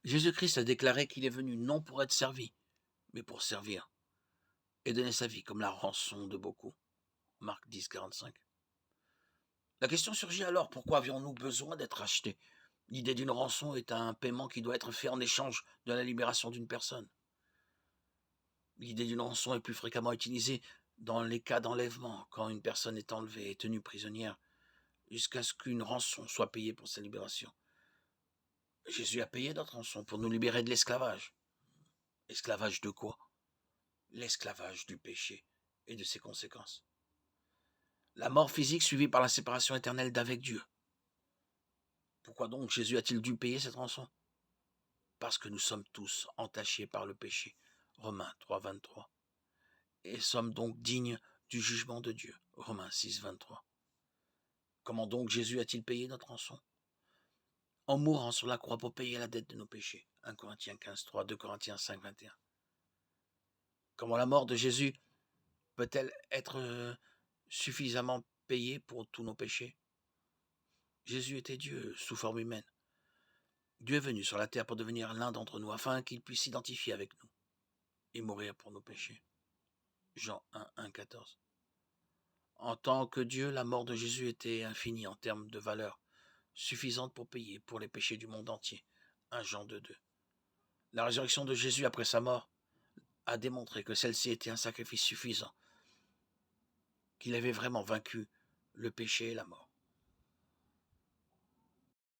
Jésus-Christ a déclaré qu'il est venu non pour être servi, mais pour servir et donner sa vie comme la rançon de beaucoup. Marc 10, 45. La question surgit alors, pourquoi avions-nous besoin d'être rachetés? L'idée d'une rançon est un paiement qui doit être fait en échange de la libération d'une personne. L'idée d'une rançon est plus fréquemment utilisée dans les cas d'enlèvement, quand une personne est enlevée et tenue prisonnière, jusqu'à ce qu'une rançon soit payée pour sa libération. Jésus a payé notre rançon pour nous libérer de l'esclavage. Esclavage de quoi? L'esclavage du péché et de ses conséquences. La mort physique suivie par la séparation éternelle d'avec Dieu. Pourquoi donc Jésus a-t-il dû payer cette rançon? Parce que nous sommes tous entachés par le péché. Romains 3, 23. Et sommes donc dignes du jugement de Dieu. Romains 6, 23. Comment donc Jésus a-t-il payé notre rançon? En mourant sur la croix pour payer la dette de nos péchés. 1 Corinthiens 15, 3, 2 Corinthiens 5, 21. Comment la mort de Jésus peut-elle être suffisamment payée pour tous nos péchés? Jésus était Dieu sous forme humaine. Dieu est venu sur la terre pour devenir l'un d'entre nous, afin qu'il puisse s'identifier avec nous et mourir pour nos péchés. Jean 1, 1, 14. En tant que Dieu, la mort de Jésus était infinie en termes de valeur, suffisante pour payer pour les péchés du monde entier. 1 Jean 2, 2. La résurrection de Jésus après sa mort a démontré que celle-ci était un sacrifice suffisant, qu'il avait vraiment vaincu le péché et la mort.